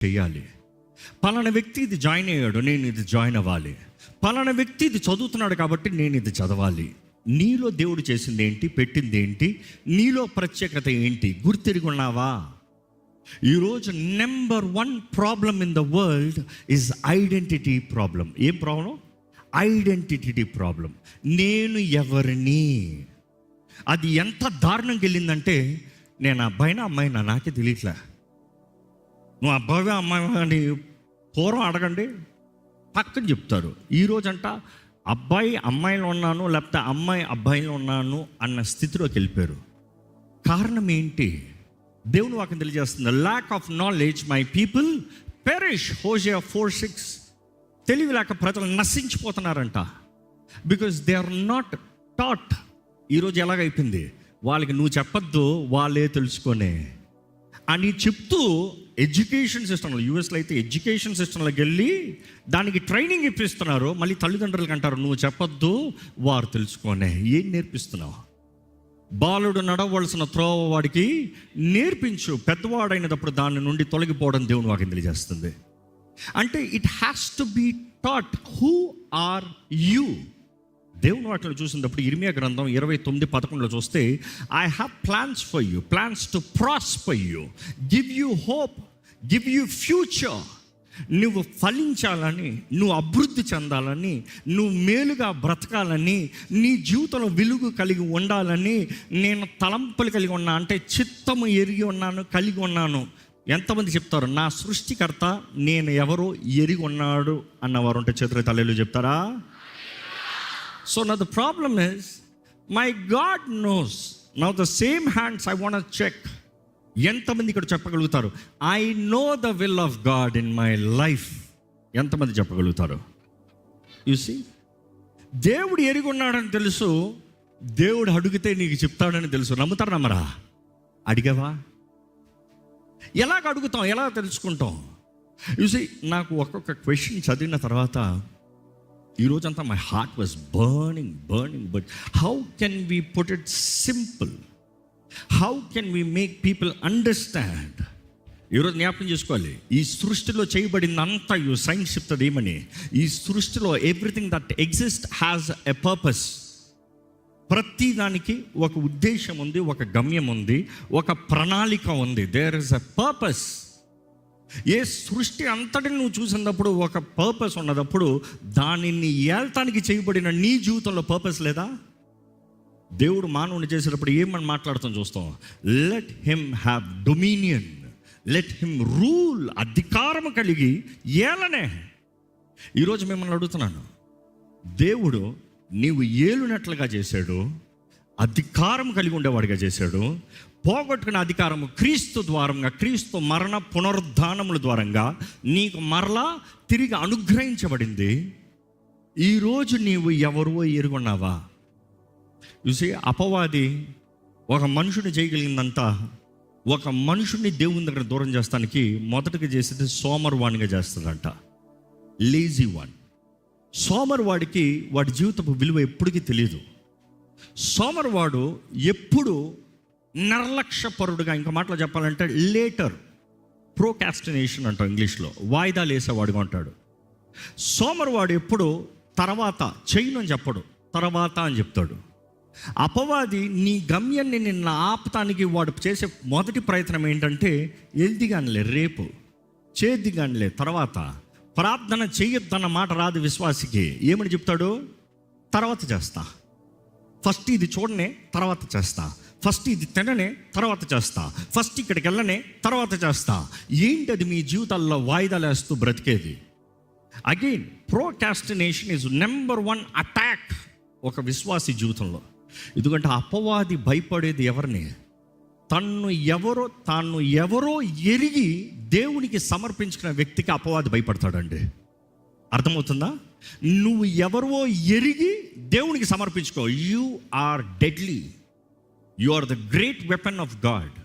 వేయాలి. పలానా వ్యక్తి ఇది జాయిన్ అయ్యాడు, నేను ఇది జాయిన్ అవ్వాలి. పలానా వ్యక్తి ఇది చదువుతున్నాడు కాబట్టి నేను ఇది చదవాలి. నీలో దేవుడు చేసింది ఏంటి, పెట్టింది ఏంటి, నీలో ప్రత్యేకత ఏంటి గుర్తిరిగి ఉన్నావా? ఈరోజు number 1 problem in the world is identity problem. ఏం ప్రాబ్లం? Identity problem. నేను ఎవరిని? అది ఎంత దారుణంగా వెళ్ళిందంటే, నేను అబ్బాయినా అమ్మాయినా నాకే తెలియట్లే. నువ్వు అబ్బాయి అమ్మాయి అని పూర్వం అడగండి, పక్కన చెప్తారు. ఈరోజంట అబ్బాయి అమ్మాయిలో ఉన్నాను, లేకపోతే అమ్మాయి అబ్బాయిలో ఉన్నాను అన్న స్థితిలోకి వెళ్ళిపోయారు. కారణం ఏంటి? దేవుని వాక్యం తెలియజేస్తుంది, lack of knowledge my people perish. హోషేయ 4:6. తెలివి లేక ప్రజలు నశించిపోతున్నారంట. Because they are not taught. ఈరోజు ఎలాగైపోయింది, వాళ్ళకి నువ్వు చెప్పొద్దు, వాళ్ళే తెలుసుకొనే అని చెప్తూ ఎడ్యుకేషన్ సిస్టంలో, యూఎస్లో అయితే ఎడ్యుకేషన్ సిస్టంలోకి వెళ్ళి దానికి ట్రైనింగ్ ఇప్పిస్తున్నారు. మళ్ళీ తల్లిదండ్రులకి అంటారు, నువ్వు చెప్పొద్దు, వారు తెలుసుకొనే. ఏం నేర్పిస్తున్నావు? బాలుడు నడవలసిన త్రోవ వాడికి నేర్పించు, పెద్దవాడైనప్పుడు దాని నుండి తొలగిపోవడం దేవుని వాక్యం తెలియజేస్తుంది. అంటే it has to be taught. Who are you? దేవుని వాక్యం చూసినప్పుడు ఇర్మియా గ్రంథం 29:11 చూస్తే, I have plans for you, plans to prosper you, give you hope, give you future. నువ్వు ఫలించాలని, నువ్వు అభివృద్ధి చెందాలని, నువ్వు మేలుగా బ్రతకాలని, నీ జీవితంలో వెలుగు కలిగి ఉండాలని నేను తలంపులు కలిగి ఉన్నా. అంటే చిత్తము ఎరిగి ఉన్నాను, కలిగి ఉన్నాను. ఎంతమంది చెప్తారు, నా సృష్టికర్త నేను ఎవరో ఎరిగి ఉన్నాడు అన్నవారు ఉంటే చేతులు తల్లిలు చెప్తారా? So now the problem is, my God knows. Now the same hands I want to check. ఎంతమంది ఇక్కడ చెప్పగలుగుతారు, I know the will of God in my life? ఎంతమంది చెప్పగలుగుతారు? You see, దేవుడు ఎరిగి ఉన్నాడని తెలుసు, దేవుడు అడిగితే నీకు చెప్తాడని తెలుసు. నమ్ముతారు నమ్మరా? అడిగావా? ఎలాగ అడుగుతాం, ఎలా తెలుసుకుంటాం? You see, నాకు ఒక్కొక్క క్వశ్చన్ చదివిన తర్వాత ఈరోజంతా my heart was burning. But how can we put it simple? How can we make people understand? ఈరోజు జ్ఞాపకం చేసుకోవాలి, ఈ సృష్టిలో చేయబడిందంతా సైన్స్ చెప్తుంది ఏమని, ఈ సృష్టిలో everything that exist has a purpose. ప్రతి దానికి ఒక ఉద్దేశం ఉంది, ఒక గమ్యం ఉంది, ఒక ప్రణాళిక ఉంది. There is a purpose. ఏ సృష్టి అంతటిని నువ్వు చూసినప్పుడు ఒక పర్పస్ ఉన్నప్పుడు, దానిని ఏల్తానికి చేయబడిన నీ జీవితంలో పర్పస్ లేదా? దేవుడు మానవుని చేసేటప్పుడు ఏమని మాట్లాడుతాం చూస్తాం, let him have dominion, let him rule. అధికారం కలిగి ఏలనే. ఈరోజు మిమ్మల్ని అడుగుతున్నాను, దేవుడు నీవు ఏలునట్లుగా చేశాడు, అధికారం కలిగి ఉండేవాడిగా చేశాడు. పోగొట్టుకున్న అధికారము క్రీస్తు ద్వారంగా, క్రీస్తు మరణ పునరుద్ధానముల ద్వారంగా నీకు మరలా తిరిగి అనుగ్రహించబడింది. ఈరోజు నీవు ఎవరో ఎరుగున్నావా? చూసి, అపవాది ఒక మనుషుని చేయగలిగిందంతా, ఒక మనుషుని దేవుని దగ్గర దూరం చేస్తానికి మొదటగా చేసేది సోమరువాణిగా చేస్తుందంట. Lazy one. సోమరువాడికి వాడి జీవితపు విలువ ఎప్పటికీ తెలియదు. సోమరువాడు ఎప్పుడు నిర్లక్ష్యపరుడుగా, ఇంకో మాటలో చెప్పాలంటే లేటర్, ప్రోకాస్టినేషన్ అంటాం ఇంగ్లీష్లో, వాయిదాలు వేసేవాడుగా ఉంటాడు. సోమరువాడు ఎప్పుడు తర్వాత చేయను అని చెప్పడు, తర్వాత అని చెప్తాడు. అపవాది నీ గమ్యాన్ని నిన్న ఆపటానికి వాడు చేసే మొదటి ప్రయత్నం ఏంటంటే, ఎల్దిగానిలే రేపు, చేద్దిగానిలే తర్వాత, ప్రార్థన చేయొద్దన్న మాట రాదు విశ్వాసికి. ఏమని చెప్తాడు? తర్వాత చేస్తా, ఫస్ట్ ఇది చూడనే, తర్వాత చేస్తా, ఫస్ట్ ఇది తిననే, తర్వాత చేస్తా, ఫస్ట్ ఇక్కడికి వెళ్ళనే, తర్వాత చేస్తా. ఏంటి అది? మీ జీవితాల్లో వాయిదాలు వేస్తూ బ్రతికేది. Again procrastination is number 1 attack ఒక విశ్వాసి జీవితంలో. ఎందుకంటే అపవాది భయపడేది ఎవరిని? తాను ఎవరో ఎరిగి దేవునికి సమర్పించుకున్న వ్యక్తికి అపవాది భయపడతాడండి. అర్థమవుతుందా? నువ్వు ఎవరో ఎరిగి దేవునికి సమర్పించుకో. You are deadly. You are the great weapon of God.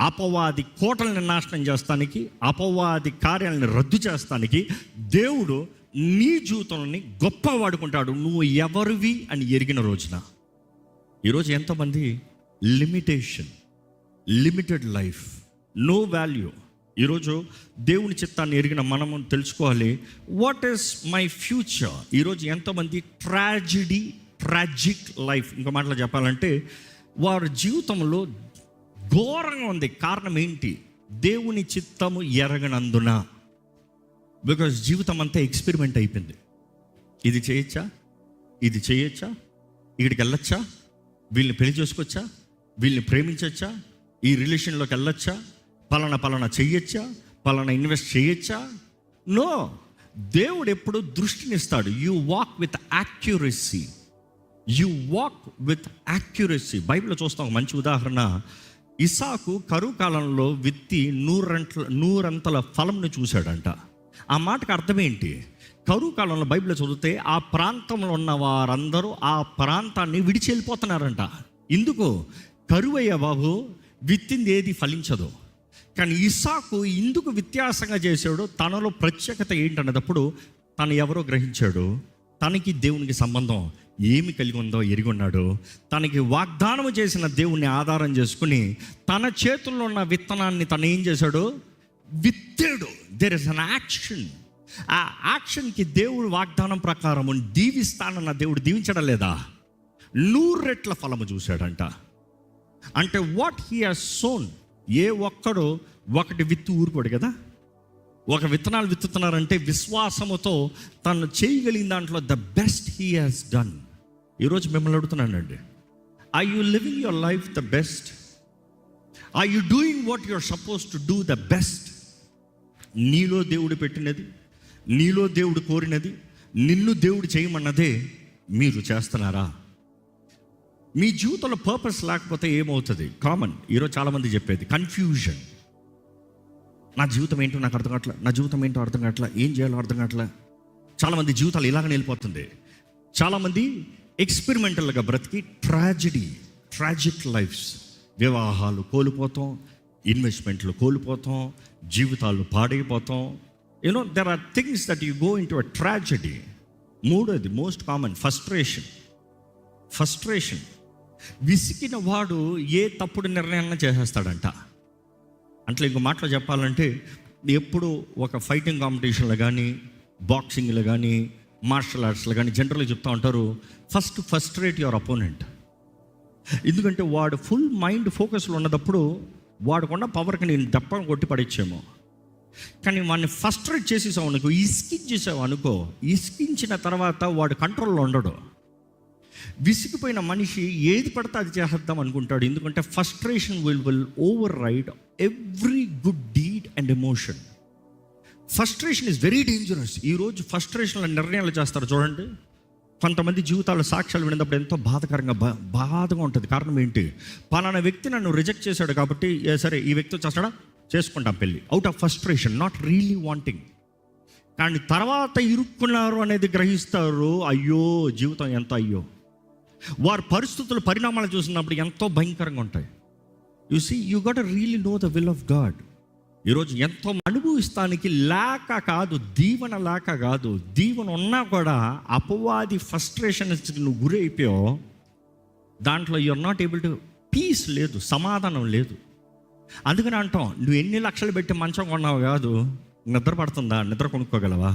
అపవాది కోటలను నాశనం చేస్తానికి, అపవాది కార్యాలను రద్దు చేస్తానికి దేవుడు నీ జీవితంలోని గొప్ప వాడుకుంటాడు, నువ్వు ఎవరివి అని ఎరిగిన రోజున. ఈరోజు ఎంతోమంది limitation, limited life, no value. ఈరోజు దేవుని చిత్తాన్ని ఎరిగిన మనము తెలుసుకోవాలి, వాట్ ఈస్ మై ఫ్యూచర్. ఈరోజు ఎంతోమంది ట్రాజిక్ లైఫ్, ఇంకో మాటలో చెప్పాలంటే వారి జీవితంలో ఘోరంగా ఉంది. కారణం ఏంటి? దేవుని చిత్తము ఎరగనందున. బికాజ్ జీవితం అంతా ఎక్స్పెరిమెంట్ అయిపోయింది. ఇది చేయొచ్చా, ఇది చేయొచ్చా, ఇక్కడికి వెళ్ళొచ్చా, వీళ్ళని పెళ్లి చేసుకోవచ్చా, వీళ్ళని ప్రేమించచ్చా, ఈ రిలేషన్లోకి వెళ్ళొచ్చా, పలానా చెయ్యొచ్చా, పలానా ఇన్వెస్ట్ చేయొచ్చా? నో. దేవుడు ఎప్పుడు దృష్టినిస్తాడు. You walk with accuracy. బైబిల్లో చూస్తాం ఒక మంచి ఉదాహరణ. ఇసాకు కరువు కాలంలో విత్తి నూరంతల ఫలంను చూశాడంట. ఆ మాటకు అర్థం ఏంటి? కరువు కాలంలో బైబిల్లో చదివితే ఆ ప్రాంతంలో ఉన్న వారందరూ ఆ ప్రాంతాన్ని విడిచి వెళ్ళిపోతున్నారంట. ఎందుకు? కరువయ్య బాబు, విత్తింది ఏది ఫలించదు. కానీ ఇస్సాకు ఎందుకు వ్యత్యాసంగా చేశాడు? తనలో ప్రత్యేకత ఏంటన్నప్పుడు తను ఎవరో గ్రహించాడు. తనకి దేవునికి సంబంధం ఏమి కలిగి ఉందో ఎరిగొన్నాడు. తనకి వాగ్దానం చేసిన దేవుణ్ణి ఆధారం చేసుకుని తన చేతుల్లో ఉన్న విత్తనాన్ని తను ఏం చేశాడు? విత్తాడు. There is an action. ఆ యాక్షన్కి దేవుడు వాగ్దానం ప్రకారం దీవిస్తానన్న దేవుడు దీవించడం లేదా? 100 రెట్ల ఫలము చూశాడంట. అంటే వాట్ హీ హాస్ సోన్. ఏ ఒక్కడు ఒకటి విత్తు ఊరుకోడు కదా. ఒక విత్తనాలు విత్తుతున్నారంటే విశ్వాసముతో తను చేయగలిగిన దాంట్లో the best he has done. ఈరోజు మిమ్మల్ని అడుగుతున్నానండి, are you living your life the best? Are you doing what you are suppose to do the best? నీలో దేవుడు పెట్టినది, నీలో దేవుడు కోరినది, నిన్ను దేవుడు చేయమన్నదే మీరు చేస్తున్నారా? మీ జీవితంలో పర్పస్ లేకపోతే ఏమవుతుంది? కామన్ ఈరోజు చాలామంది చెప్పేది కన్ఫ్యూజన్. నా జీవితం ఏంటో నాకు అర్థం కావట్లే, నా జీవితం ఏంటో అర్థం కావట్లే, ఏం చేయాలో అర్థం కావట్లే. చాలామంది జీవితాలు ఇలాగనే వెళ్ళిపోతుంది. చాలామంది ఎక్స్పెరిమెంటల్గా బ్రతికి ట్రాజిక్ లైఫ్స్. వివాహాలు కోల్పోతాం, ఇన్వెస్ట్మెంట్లు కోల్పోతాం, జీవితాలు పాడైపోతాం. You know there are things that you go into a tragedy. మూడోది మోస్ట్ కామన్, ఫ్రస్ట్రేషన్. విసిగిన వాడు ఏ తప్పుడు నిర్ణయాన్ని చేసేస్తాడంట. అంటే ఇంకో మాటలో చెప్పాలంటే, ఎప్పుడు ఒక ఫైటింగ్ కాంపిటీషన్లో కానీ, బాక్సింగ్లో కానీ, మార్షల్ ఆర్ట్స్లో కానీ జనరల్గా చెప్తూ ఉంటారు, ఫస్ట్ ఫ్రస్ట్రేట్ యువర్ అపోనెంట్. ఎందుకంటే వాడు ఫుల్ మైండ్ ఫోకస్లో ఉన్నప్పుడు వాడుకున్న పవర్కి నేను దప్పని కొట్టి పడిచ్చేమో. కానీ వాడిని ఫ్రస్ట్రేట్ చేసేసావు అనుకో, ఇసికించేసావు అనుకో, ఇసికించిన తర్వాత వాడు కంట్రోల్లో ఉండడు. విసిగిపోయిన మనిషి ఏది పడితే అది చేద్దాం అనుకుంటాడు. ఎందుకంటే frustration will override every good deed and emotion. Frustration is very dangerous. ఈరోజు ఫ్రస్ట్రేషన్లో నిర్ణయాలు చేస్తారు చూడండి. కొంతమంది జీవితాల సాక్ష్యాలు వినేటప్పుడు ఎంతో బాధగా ఉంటుంది. కారణం ఏంటి? పలానా వ్యక్తి నన్ను రిజెక్ట్ చేశాడు కాబట్టి సరే ఈ వ్యక్తి చేస్తాడా, చేసుకుంటాం పెళ్ళి, out of frustration, not really wanting. కానీ తర్వాత ఇరుక్కున్నారు అనేది గ్రహిస్తారు. అయ్యో జీవితం ఎంత అయ్యో. వారి పరిస్థితులు పరిణామాలు చూసినప్పుడు ఎంతో భయంకరంగా ఉంటాయి. You see, you got really know the will of God. ఈరోజు ఎంతో అనుభవిస్తానికి లేక కాదు, దీవెన లేక కాదు, దీవెన ఉన్నా కూడా అపవాది ఫ్రస్ట్రేషన్స్కి నువ్వు గురి అయిపోయావు. దాంట్లో you're not able to, peace లేదు, సమాధానం లేదు. అందుకని అంటాం, నువ్వు ఎన్ని లక్షలు పెట్టి మంచం కొన్నావు కాదు, నిద్ర పడుతుందా? నిద్ర కొనుక్కోగలవా?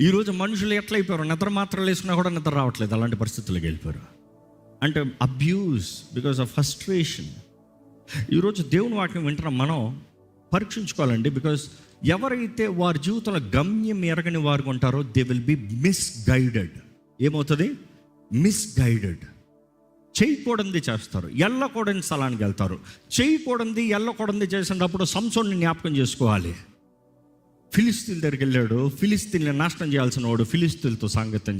ఈరోజు మనుషులు ఎట్లయిపోయారు, నిద్ర మాత్రం వేసుకున్నా కూడా నిద్ర రావట్లేదు. అలాంటి పరిస్థితులకు వెళ్ళిపోయారు. అంటే అబ్యూస్ బికాస్ ఆఫ్ ఫ్రస్ట్రేషన్. ఈరోజు దేవుని వాక్యం వింటున్నాం, మనం పరీక్షించుకోవాలండి. బికాజ్ ఎవరైతే వారి జీవితంలో గమ్యం ఎరగని వారు ఉంటారో దే విల్ బి మిస్గైడెడ్. ఏమవుతుంది? మిస్గైడెడ్. చేయకూడనిది చేస్తారు, వెళ్ళకూడని స్థలానికి వెళ్తారు. చేయకూడనిది వెళ్ళకూడనిది చేసినప్పుడు సంసోన్ని జ్ఞాపకం చేసుకోవాలి. ఫిలిస్తీన్ల దగ్గరికి వెళ్ళాడు, ఫిలిస్తీన్ని నాశనం చేయాల్సిన వాడు ఫిలిస్తీన్లతో సాంగత్యం